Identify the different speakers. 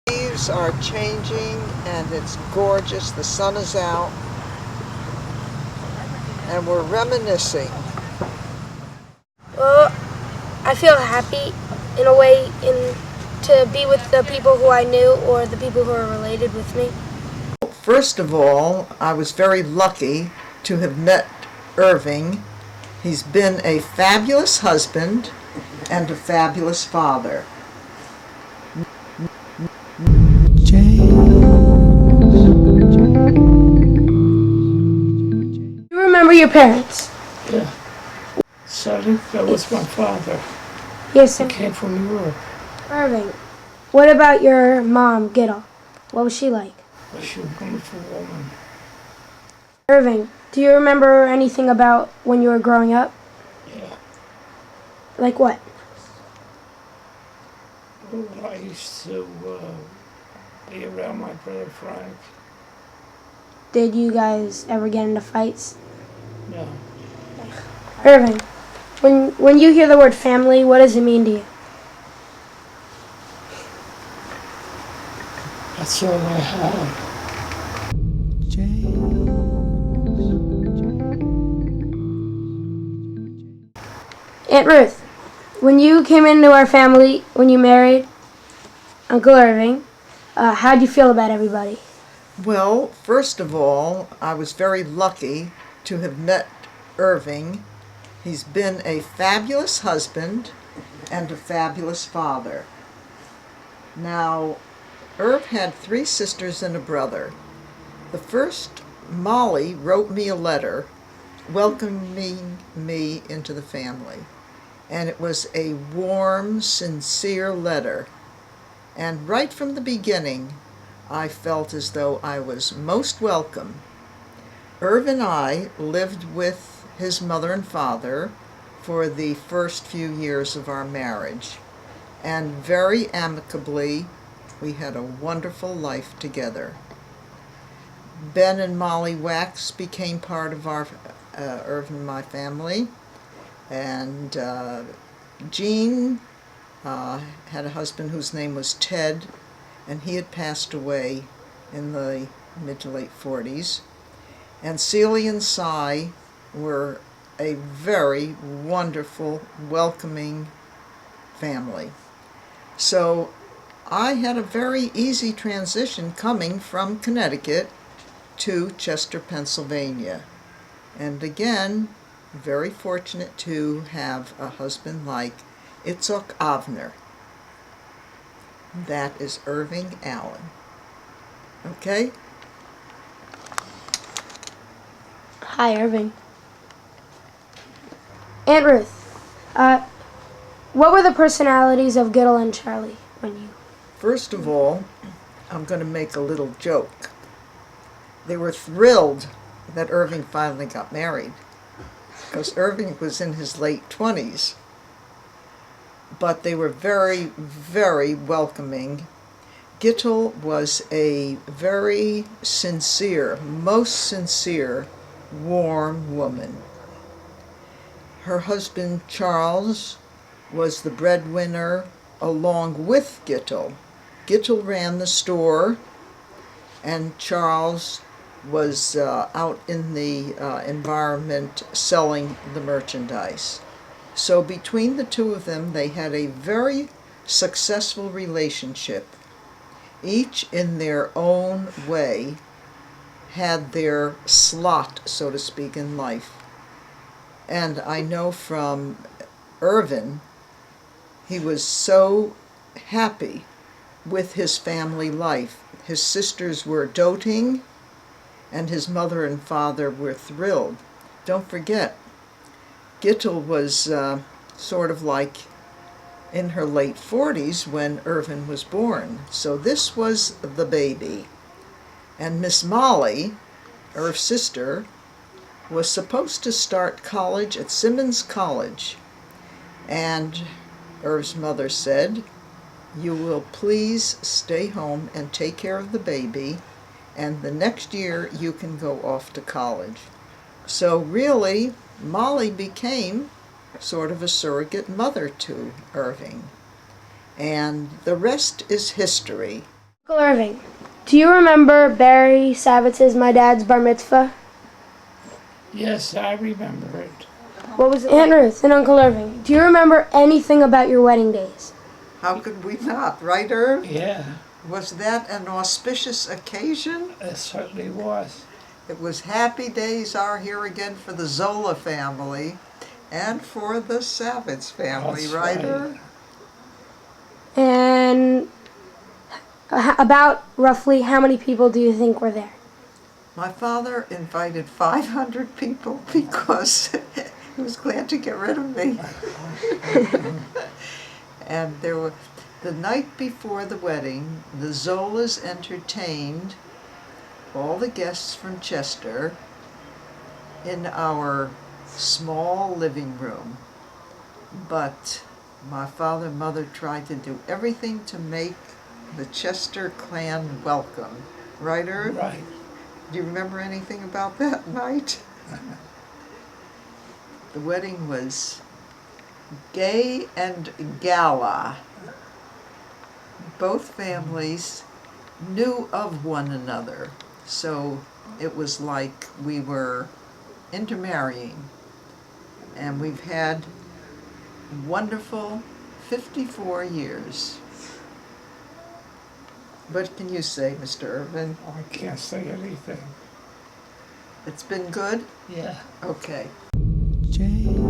Speaker 1: Leaves are changing and it's gorgeous. The sun is out and we're reminiscing.
Speaker 2: Well, I feel happy in a way to be with the people who I knew or the people who are related with me.
Speaker 1: First of all, I was very lucky to have met Irving. He's been a fabulous husband and a fabulous father.
Speaker 2: Do you remember your parents?
Speaker 3: Yeah. Sally, that was my father.
Speaker 2: Yes,
Speaker 3: He
Speaker 2: sir.
Speaker 3: came from Europe.
Speaker 2: Irving, what about your mom, Gitta? What was she like?
Speaker 3: She was a wonderful woman.
Speaker 2: Irving, do you remember anything about when you were growing up?
Speaker 3: Yeah.
Speaker 2: Like what?
Speaker 3: Oh, I used to be around my brother Frank.
Speaker 2: Did you guys ever get into fights?
Speaker 3: No.
Speaker 2: Irving, when you hear the word family, what does it mean to you?
Speaker 3: That's all I had.
Speaker 2: Aunt Ruth, when you came into our family, when you married Uncle Irving, how'd you feel about everybody?
Speaker 1: Well, first of all, I was very lucky to have met Irving. He's been a fabulous husband and a fabulous father. Now, Irv had 3 sisters and a brother. The first, Molly, wrote me a letter welcoming me into the family. And it was a warm, sincere letter. And right from the beginning, I felt as though I was most welcome. Irv and I lived with his mother and father for the first few years of our marriage. And very amicably, we had a wonderful life together. Ben and Molly Wax became part of our Irv and my family. And Jean had a husband whose name was Ted, and he had passed away in the mid to late 40s. And Celia and Cy were a very wonderful, welcoming family. So I had a very easy transition coming from Connecticut to Chester, Pennsylvania. And again, very fortunate to have a husband like Itzhak Avner. That is Irving Allen. Okay?
Speaker 2: Hi, Irving. Aunt Ruth, what were the personalities of Gitta and Charlie when you...
Speaker 1: First of all, I'm going to make a little joke. They were thrilled that Irving finally got married, because Irving was in his late 20s. But they were very, very welcoming. Gittel was a very sincere, most sincere, warm woman. Her husband, Charles, was the breadwinner along with Gittel. Gittel ran the store, and Charles was out in the environment selling the merchandise. So between the two of them, they had a very successful relationship. Each in their own way had their slot, so to speak, in life. And I know from Irvin, he was so happy with his family life. His sisters were doting, and his mother and father were thrilled. Don't forget, Gittel was sort of like in her late 40s when Irvin was born. So this was the baby. And Miss Molly Irv's sister, was supposed to start college at Simmons College. And Irv's mother said, "You will please stay home and take care of the baby, and the next year you can go off to college." So really, Molly became sort of a surrogate mother to Irving. And the rest is history.
Speaker 2: Uncle Irving, do you remember Barry Savits' My Dad's Bar Mitzvah?
Speaker 3: Yes, I remember it.
Speaker 2: What was it? Aunt Ruth and Uncle Irving, do you remember anything about your wedding days?
Speaker 1: How could we not, right, Irv?
Speaker 3: Yeah,
Speaker 1: Was that an auspicious occasion?
Speaker 3: it certainly was.
Speaker 1: It was happy days are here again for the Zola family and for the Savits family,
Speaker 3: That's
Speaker 1: right,
Speaker 3: right.
Speaker 1: Irv?
Speaker 2: And about roughly how many people do you think were there?
Speaker 1: My father invited 500 people because he was glad to get rid of me. And there were, the night before the wedding, the Zolas entertained all the guests from Chester in our small living room. But my father and mother tried to do everything to make the Chester clan welcome. Right, Irv?
Speaker 3: Right.
Speaker 1: Do you remember anything about that night? The wedding was gay and gala. Both families knew of one another, so it was like we were intermarrying. And we've had wonderful 54 years. What can you say, Mr. Irvin?
Speaker 3: I can't say anything.
Speaker 1: It's been good?
Speaker 3: Yeah.
Speaker 1: Okay.
Speaker 4: Jane.